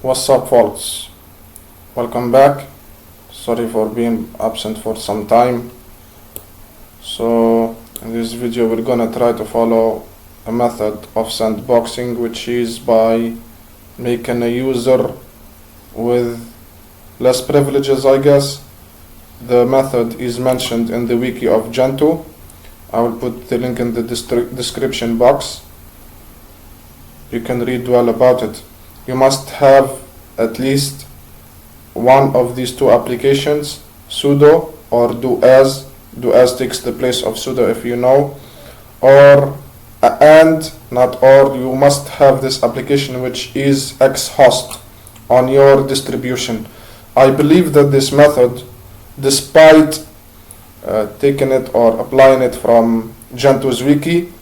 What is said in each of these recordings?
What's up, folks? Welcome back. Sorry for being absent for some time. So in this video we're gonna try to follow a method of sandboxing, which is by making a user with less privileges, I guess. The method is mentioned in the wiki of Gentoo. I will put the link in the description box. You can read well about it. You must have at least one of these two applications, sudo or do as. Do as takes the place of sudo, if you know, or and not or. You must have this application which is xhost on your distribution. I believe that this method, despite taking it or applying it from Gentoo's wiki,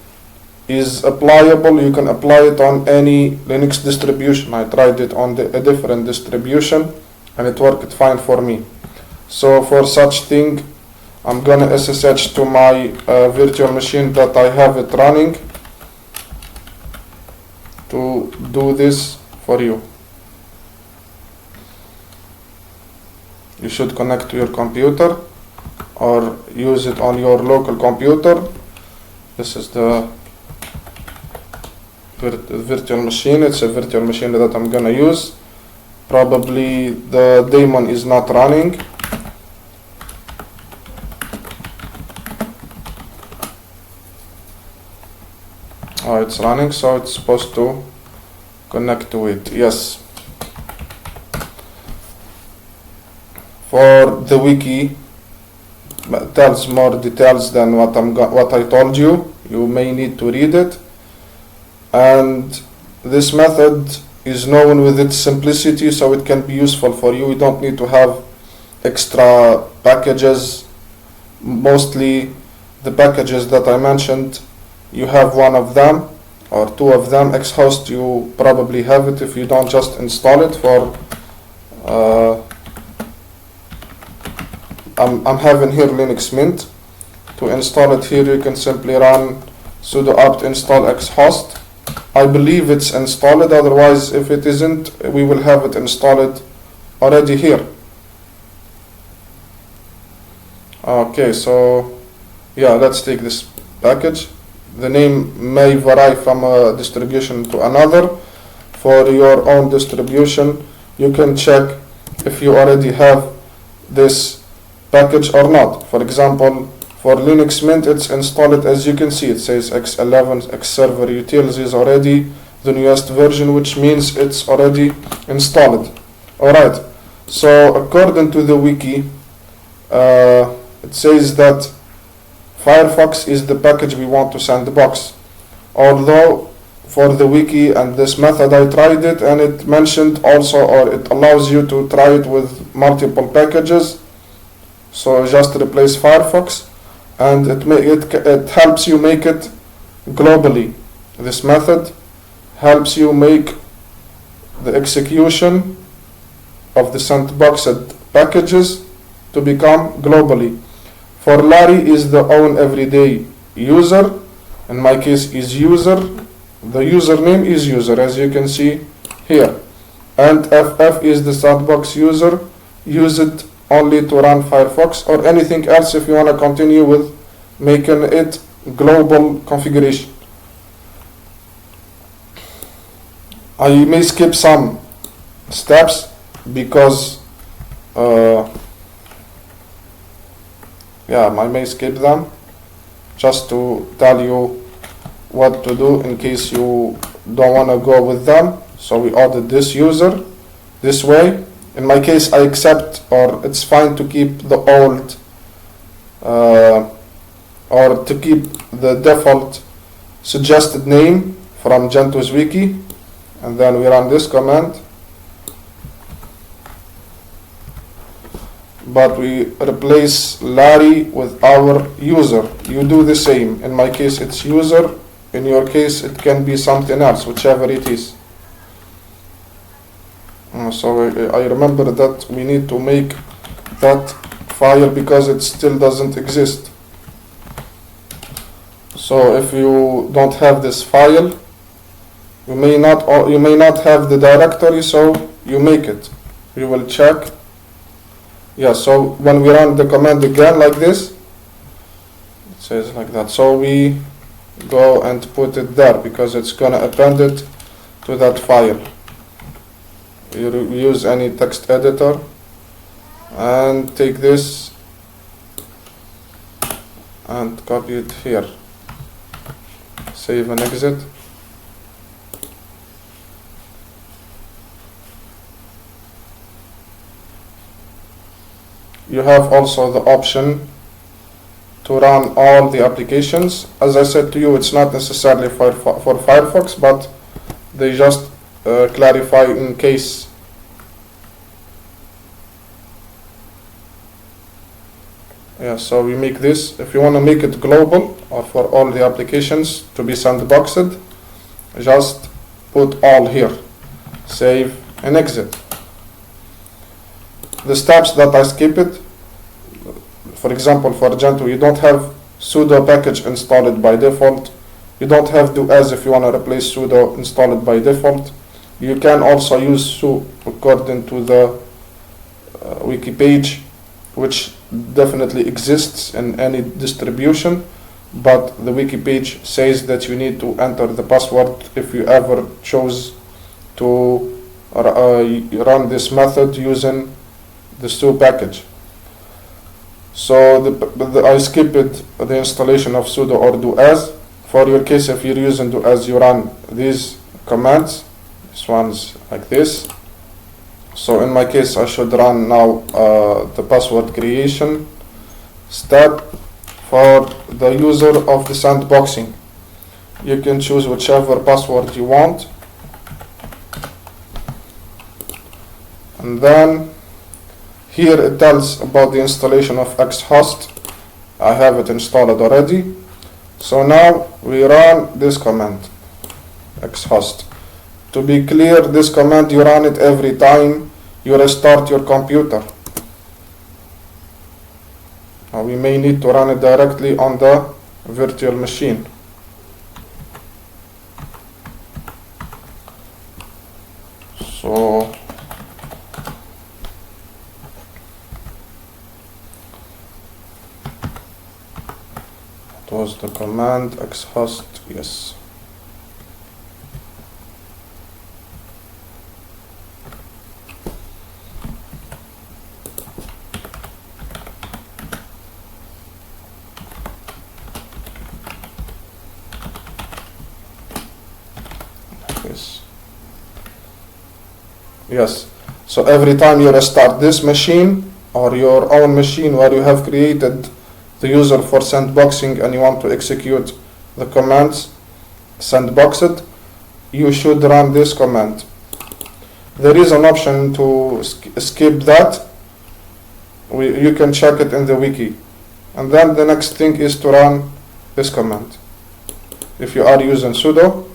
is applicable. You can apply it on any Linux distribution. I tried it on a different distribution and it worked fine for me. So for such thing, I'm gonna SSH to my virtual machine that I have it running to do this for you. You should connect to your computer or use it on your local computer. This is the virtual machine. It's a virtual machine that I'm gonna use. Probably the daemon is not running. Oh, it's running, so it's supposed to connect to it. Yes. For the wiki, tells more details than what I told you. You may need to read it. And this method is known with its simplicity, so it can be useful for you. You don't need to have extra packages. Mostly the packages that I mentioned, you have one of them or two of them. Xhost, you probably have it. If you don't, just install it. For I'm having here Linux Mint. To install it here, you can simply run sudo apt install xhost. I believe it's installed, otherwise if it isn't, we will have it installed already here. Okay, so yeah, let's take this package. The name may vary from a distribution to another. For your own distribution, you can check if you already have this package or not. For example, for Linux Mint, it's installed. As you can see, it says X11 X server utils is already the newest version, which means it's already installed. Alright, so according to the wiki, it says that Firefox is the package we want to sandbox. Although for the wiki and this method, I tried it and it mentioned also, or it allows you to try it with multiple packages. So just replace Firefox, and it helps you make it globally. This method helps you make the execution of the sandboxed packages to become globally. For Larry is the own everyday user. In my case is user. The username is user, as you can see here. And FF is the sandbox user. Use it only to run Firefox or anything else if you want to continue with making it global configuration. I may skip some steps because I may skip them just to tell you what to do in case you don't want to go with them. So we added this user this way. In my case, I accept, or it's fine to keep the old or to keep the default suggested name from Gentoo's wiki, and then we run this command, but we replace Larry with our user. You do the same. In my case it's user, in your case it can be something else, whichever it is. So I remember that we need to make that file because it still doesn't exist. So if you don't have this file, you may not have the directory, so you make it. We will check. Yeah, so when we run the command again like this, it says like that. So we go and put it there because it's gonna append it to that file. You use any text editor and take this and copy it here. Save and exit. You have also the option to run all the applications. As I said to you, it's not necessarily for Firefox, but they just clarify in case. Yeah, so we make this. If you want to make it global or for all the applications to be sandboxed, just put all here. Save and exit. The steps that I skipped, for example, for Gentoo, you don't have sudo package installed by default. You don't have do as if you want to replace sudo installed by default. You can also use su according to the wiki page, which definitely exists in any distribution, but the wiki page says that you need to enter the password if you ever chose to run this method using the su package. So I skipped the installation of sudo or do as. For your case, if you're using do as, you run these commands. This one's like this. So in my case, I should run now the password creation step for the user of the sandboxing. You can choose whichever password you want, and then here it tells about the installation of xhost. I have it installed already. So now we run this command, xhost. To be clear, this command you run it every time you restart your computer. Now we may need to run it directly on the virtual machine. So it was the command xhost, yes. Yes, so every time you restart this machine or your own machine where you have created the user for sandboxing and you want to execute the commands sandboxed, you should run this command. There is an option to skip that. You can check it in the wiki. And then the next thing is to run this command. If you are using sudo,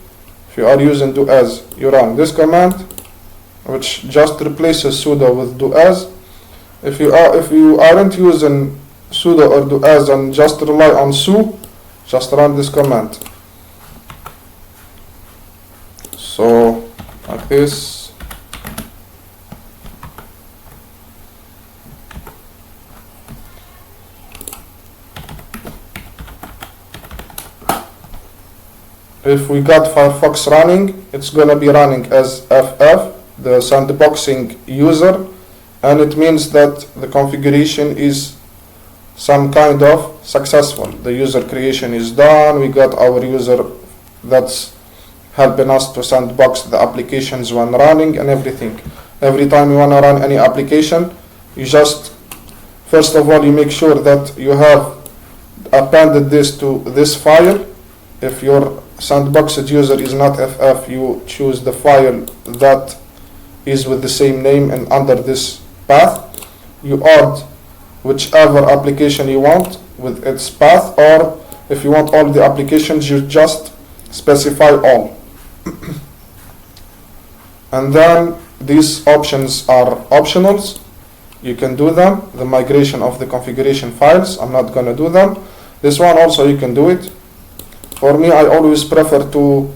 if you are using do as, you run this command, which just replaces sudo with do as. If you aren't using sudo or do as and just rely on su, just run this command. So like this. If we got Firefox running, it's gonna be running as FF, the sandboxing user, and it means that the configuration is some kind of successful. The user creation is done. We got our user that's helping us to sandbox the applications when running and everything. Every time you want to run any application, you just, first of all, you make sure that you have appended this to this file. If your sandboxed user is not FF, you choose the file that is with the same name and under this path. You add whichever application you want with its path, or if you want all the applications, you just specify all. And then these options are optionals. You can do them. The migration of the configuration files, I'm not going to do them. This one also you can do it. For me, I always prefer to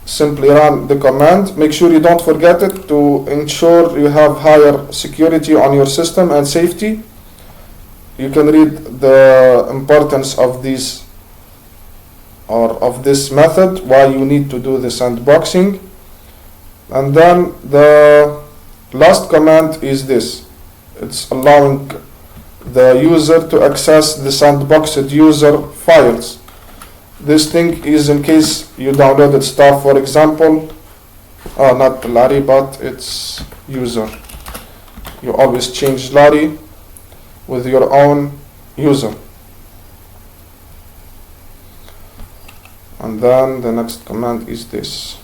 simply run the command. Make sure you don't forget it to ensure you have higher security on your system and safety. You can read the importance of these or of this method, why you need to do the sandboxing. And then the last command is this. It's allowing the user to access the sandboxed user files. This thing is in case you downloaded stuff, for example, not Larry, but it's user. You always change Larry with your own user. And then the next command is this.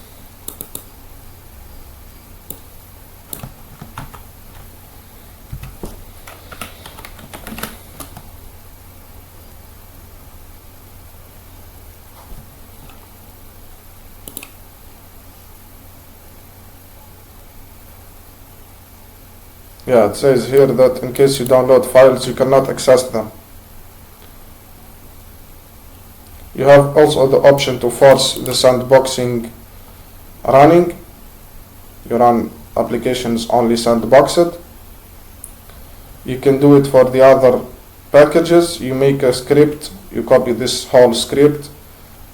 Yeah, it says here that in case you download files, you cannot access them. You have also the option to force the sandboxing running. You run applications only sandboxed. You can do it for the other packages. You make a script, you copy this whole script,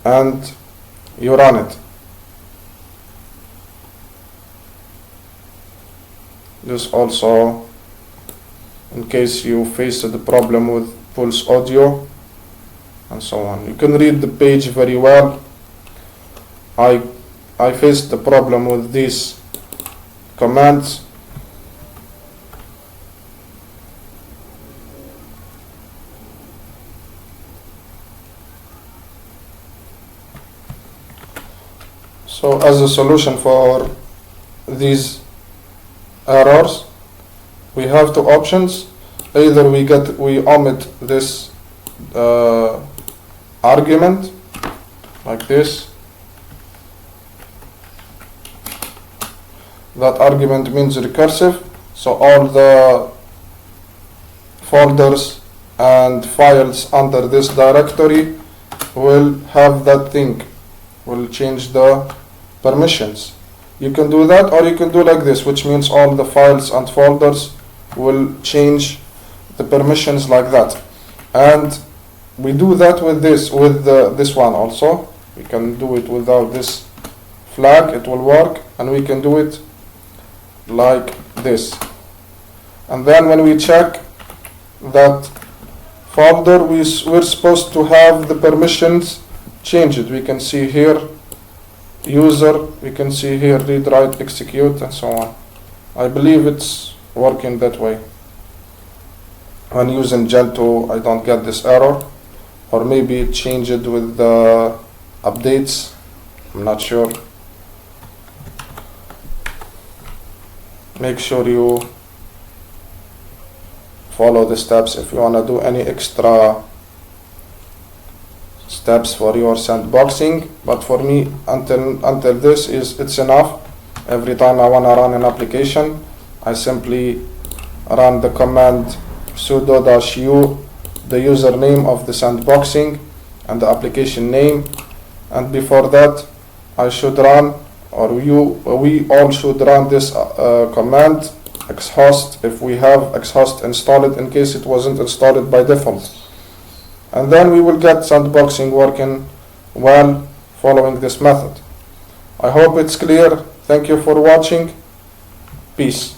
and you run it. This also, in case you face the problem with pulse audio and so on. You can read the page very well. I faced the problem with these commands. So as a solution for these errors, we have two options. Either we omit this argument like this. That argument means recursive, so all the folders and files under this directory will have that thing, will change the permissions. You can do that, or you can do like this, which means all the files and folders will change the permissions like that. And we do that with this, this one also. We can do it without this flag, it will work, and we can do it like this. And then when we check that folder, we're supposed to have the permissions changed. We can see here user, we can see here read, write, execute, and so on. I believe it's working that way. When using Gentoo, I don't get this error, or maybe it changed with the updates, I'm not sure. Make sure you follow the steps if you want to do any extra steps for your sandboxing, but for me until this it's enough. Every time I want to run an application, I simply run the command sudo -u, the username of the sandboxing and the application name, and before that I should run, or we all should run this command xhost if we have xhost installed, in case it wasn't installed by default. And then we will get sandboxing working well following this method. I hope it's clear. Thank you for watching. Peace.